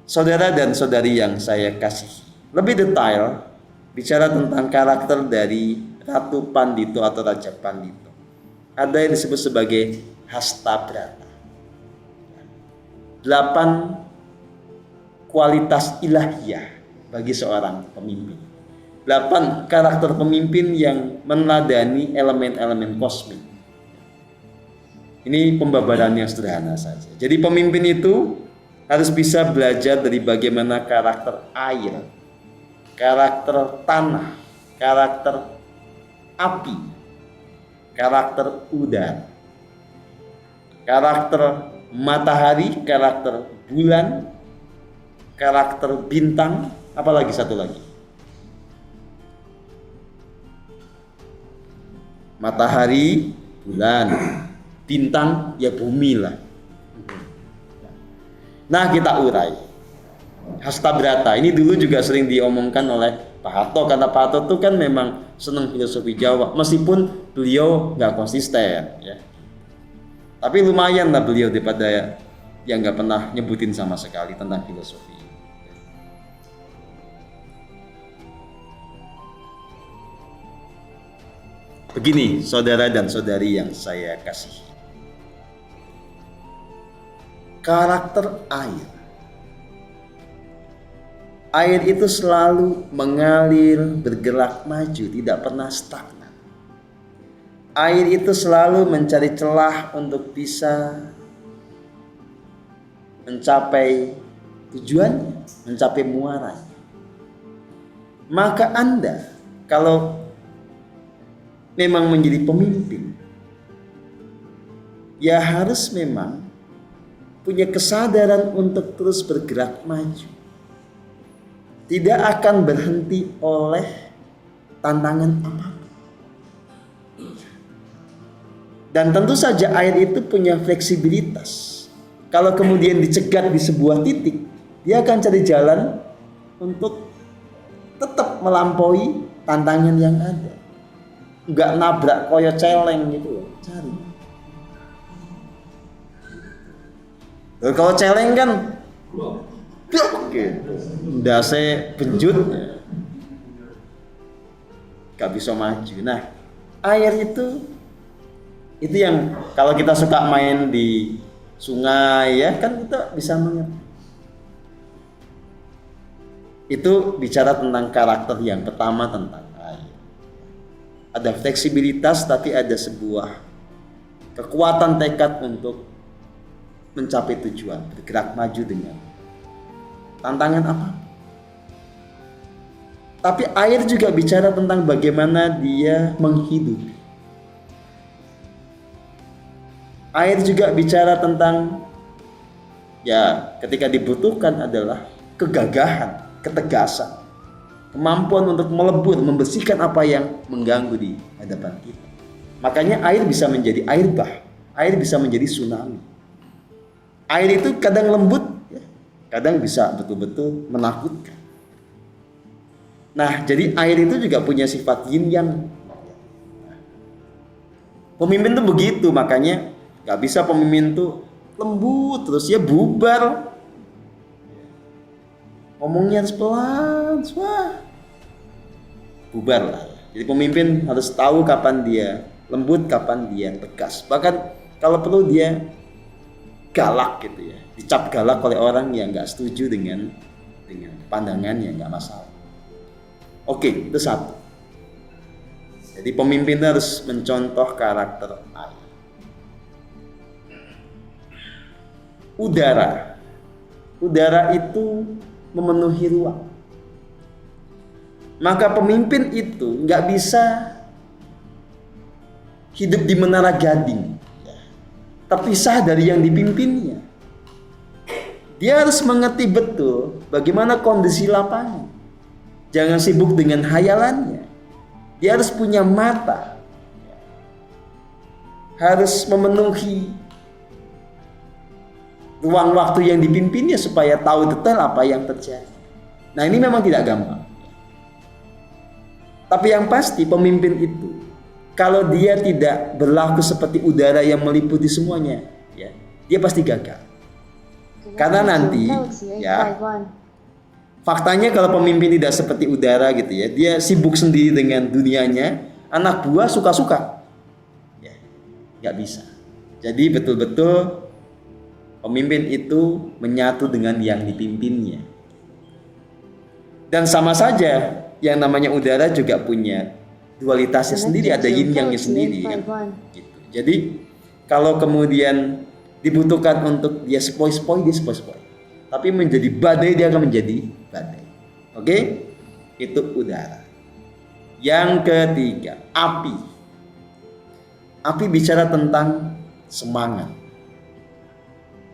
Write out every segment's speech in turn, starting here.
Saudara dan saudari yang saya kasihi, lebih detail bicara tentang karakter dari Ratu Pandito atau Raja Pandito. Ada yang disebut sebagai Hastabrata. 8 kualitas ilahiyah bagi seorang pemimpin. 8 karakter pemimpin yang meneladani elemen-elemen kosmik. Ini pembabaran yang sederhana saja. Jadi pemimpin itu harus bisa belajar dari bagaimana karakter air, karakter tanah, karakter api, karakter udara, karakter matahari, karakter bulan, karakter bintang, apalagi satu lagi. Matahari, bulan, bintang, ya bumi lah. Nah, kita urai. Hastabrata ini dulu juga sering diomongkan oleh Pak Harto, karena Pak Harto itu kan memang senang filosofi Jawa, meskipun beliau nggak konsisten, ya. Tapi lumayan lah beliau daripada yang nggak pernah nyebutin sama sekali tentang filosofi. Begini, saudara dan saudari yang saya kasihi. Karakter air. Air itu selalu mengalir, bergerak maju, tidak pernah stagnan. Air itu selalu mencari celah untuk bisa mencapai tujuannya, mencapai muaranya. Maka Anda kalau memang menjadi pemimpin, ya harus memang punya kesadaran untuk terus bergerak maju. Tidak akan berhenti oleh tantangan apapun. Dan tentu saja air itu punya fleksibilitas. Kalau kemudian dicegat di sebuah titik, dia akan cari jalan untuk tetap melampaui tantangan yang ada. Enggak nabrak koyo celeng gitu loh, cari. Kalau celeng kan gitu. Ndase benjut gak bisa maju. Nah, air itu yang kalau kita suka main di sungai ya kan kita bisa mengerti. Itu bicara tentang karakter yang pertama tentang air. Ada fleksibilitas tapi ada sebuah kekuatan tekad untuk mencapai tujuan, bergerak maju dengan tantangan apa. Tapi air juga bicara tentang bagaimana dia menghidupi. Air juga bicara tentang ya ketika dibutuhkan adalah kegagahan, ketegasan, kemampuan untuk melebur, membersihkan apa yang mengganggu di hadapan kita. Makanya air bisa menjadi air bah, air bisa menjadi tsunami. Air itu kadang lembut, ya, kadang bisa betul-betul menakutkan. Nah, jadi air itu juga punya sifat yin yang. Pemimpin tuh begitu, makanya gak bisa pemimpin tuh lembut terus ya bubar. Ngomongnya harus pelan, wah, bubar lah. Jadi pemimpin harus tahu kapan dia lembut, kapan dia tegas. Bahkan kalau perlu dia galak gitu ya, dicap galak oleh orang yang nggak setuju dengan pandangannya, nggak masalah. Oke, itu satu. Jadi pemimpin harus mencontoh karakter air. Udara itu memenuhi ruang. Maka pemimpin itu nggak bisa hidup di menara gading, terpisah dari yang dipimpinnya. Dia harus mengerti betul bagaimana kondisi lapangan. Jangan sibuk dengan hayalannya. Dia harus punya mata. Harus memenuhi ruang waktu yang dipimpinnya supaya tahu detail apa yang terjadi. Nah, ini memang tidak gampang. Tapi yang pasti pemimpin itu kalau dia tidak berlaku seperti udara yang meliputi semuanya, ya, dia pasti gagal. Karena nanti ya faktanya kalau pemimpin tidak seperti udara gitu ya, dia sibuk sendiri dengan dunianya, anak buah suka-suka, ya nggak bisa. Jadi betul-betul pemimpin itu menyatu dengan yang dipimpinnya. Dan sama saja, yang namanya udara juga punya dualitasnya sendiri, ada yin yang-nya sendiri kan. Gitu. Jadi kalau kemudian dibutuhkan untuk dia sepoi-sepoi, dia sepoi-sepoi. Tapi menjadi badai, dia akan menjadi badai. Oke? Itu udara. Yang ketiga, api. Api bicara tentang semangat,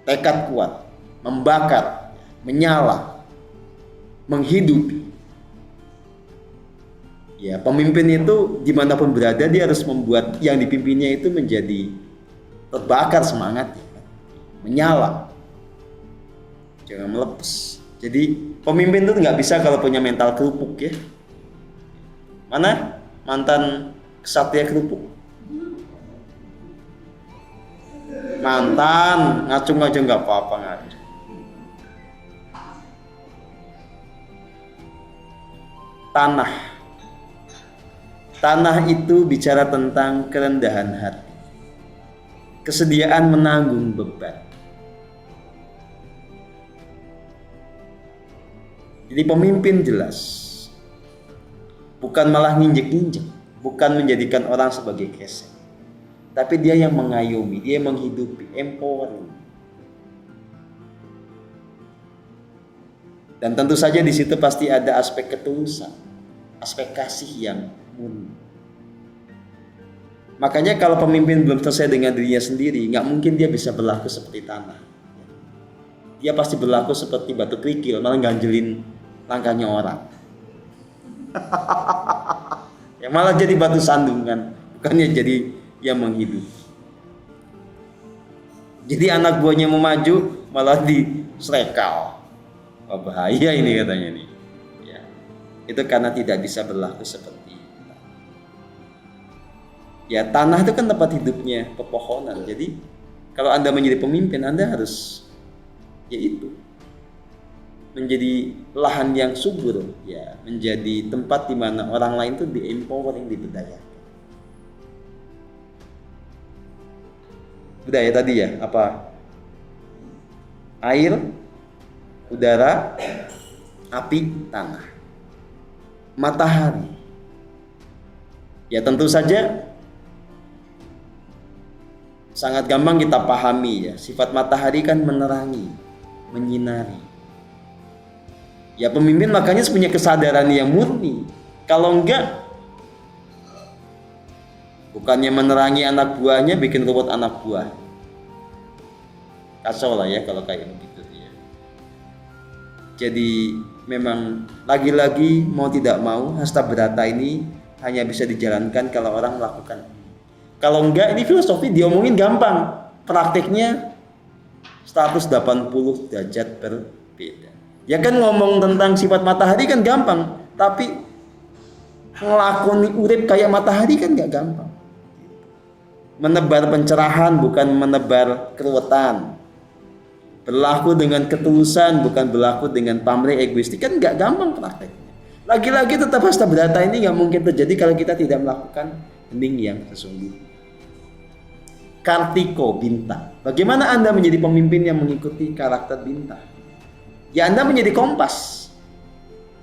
tekad kuat, membakar, menyala, menghidupi. Ya, pemimpin itu dimanapun berada, dia harus membuat yang dipimpinnya itu menjadi terbakar semangatnya, menyala, jangan melepas. Jadi pemimpin itu nggak bisa kalau punya mental kerupuk ya. Mana mantan kesatria kerupuk? Mantan ngacung aja nggak apa-apa ngacung. Tanah itu bicara tentang kerendahan hati, kesediaan menanggung beban. Jadi pemimpin jelas, bukan malah nginjek-nginjek, bukan menjadikan orang sebagai keset, tapi dia yang mengayomi, dia yang menghidupi, empowering. Dan tentu saja di situ pasti ada aspek ketulusan, aspek kasih yang murni. Makanya kalau pemimpin belum selesai dengan dirinya sendiri, nggak mungkin dia bisa berlaku seperti tanah. Dia pasti berlaku seperti batu kerikil, malah ganjelin langkahnya orang. Ya malah jadi batu sandungan, bukannya jadi yang menghidupi. Jadi anak buahnya mau maju malah disrekal. Wah, bahaya ini katanya nih. Ya, itu karena tidak bisa berlaku seperti itu. Ya tanah itu kan tempat hidupnya pepohonan. Jadi kalau Anda menjadi pemimpin, Anda harus yaitu menjadi lahan yang subur, ya, menjadi tempat di mana orang lain itu di-empowering, diberdayakan. Budaya tadi ya, apa? Air, udara, api, tanah. Matahari. Ya tentu saja sangat gampang kita pahami ya, sifat matahari kan menerangi, menyinari. Ya pemimpin makanya punya kesadaran yang murni. Kalau enggak, bukannya menerangi anak buahnya, bikin ruwet anak buah. Kacau lah ya kalau kayak begitu ya. Jadi memang lagi-lagi mau tidak mau hasta berata ini hanya bisa dijalankan kalau orang melakukan. Kalau enggak, ini filosofi diomongin gampang, praktiknya 180 derajat berbeda. Ya kan ngomong tentang sifat matahari kan gampang, tapi ngelakoni urip kayak matahari kan gak gampang. Menebar pencerahan bukan menebar keruwetan. Berlaku dengan ketulusan bukan berlaku dengan pamrih egoistik, kan gak gampang prakteknya. Lagi-lagi tetap hasta berata ini gak mungkin terjadi kalau kita tidak melakukan hening yang sesungguhnya. Kartiko, bintang. Bagaimana Anda menjadi pemimpin yang mengikuti karakter bintang? Ya Anda menjadi kompas,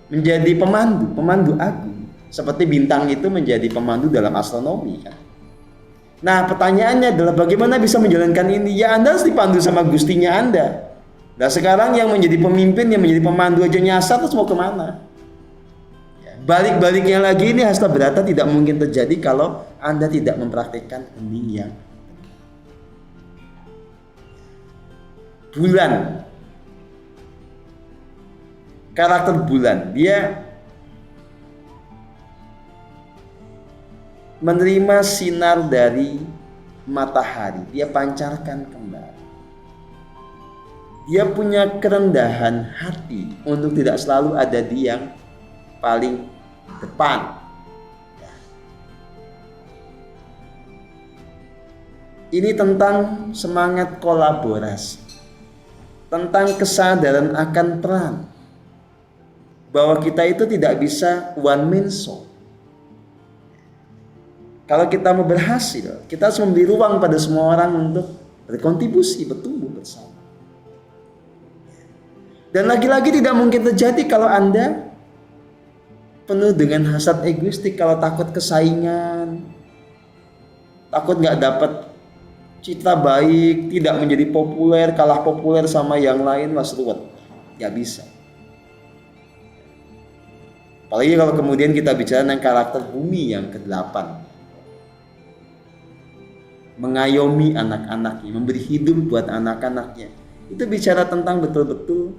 menjadi pemandu agung. Seperti bintang itu menjadi pemandu dalam astronomi kan. Nah pertanyaannya adalah bagaimana bisa menjalankan ini? Ya Anda harus dipandu sama gustinya Anda. Nah sekarang yang menjadi pemimpin, yang menjadi pemandu aja nyasar, terus mau kemana? Ya, balik-baliknya lagi ini hasta berata tidak mungkin terjadi kalau Anda tidak mempraktikkan hening yang bulan. Karakter bulan, dia menerima sinar dari matahari, dia pancarkan kembali. Dia punya kerendahan hati untuk tidak selalu ada di yang paling depan. Ini tentang semangat kolaborasi. tentang kesadaran akan peran. Bahwa kita itu tidak bisa one man show. Kalau kita mau berhasil, kita harus memberi ruang pada semua orang untuk berkontribusi, bertumbuh bersama. Dan lagi-lagi tidak mungkin terjadi kalau Anda penuh dengan hasad egoistik, kalau takut kesaingan, takut nggak dapat citra baik, tidak menjadi populer, kalah populer sama yang lain, mas ruwet, nggak bisa. Apalagi kalau kemudian kita bicara tentang karakter bumi yang ke-8, mengayomi anak-anaknya, memberi hidup buat anak-anaknya. Itu bicara tentang betul-betul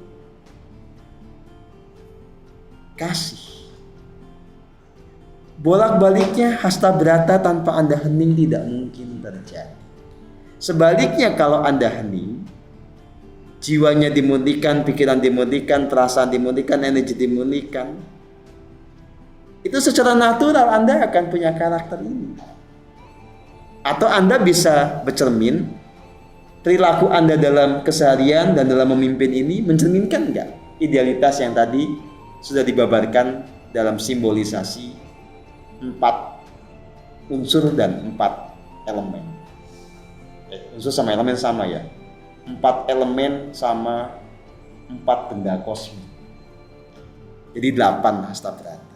kasih. Bolak-baliknya hasta berata tanpa Anda hening tidak mungkin terjadi. Sebaliknya kalau Anda hening, jiwanya dimurnikan, pikiran dimurnikan, perasaan dimurnikan, energi dimurnikan, itu secara natural Anda akan punya karakter ini. Atau Anda bisa bercermin, perilaku Anda dalam keseharian dan dalam memimpin ini mencerminkan enggak idealitas yang tadi sudah dibabarkan dalam simbolisasi 4 unsur dan 4 elemen. Unsur sama elemen sama ya. 4 elemen sama 4 benda kosmik. Jadi 8 hasta berata.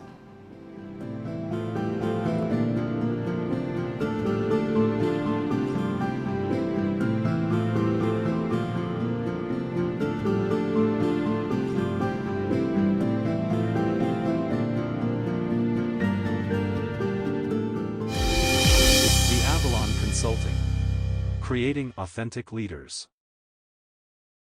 Consulting. Creating authentic leaders.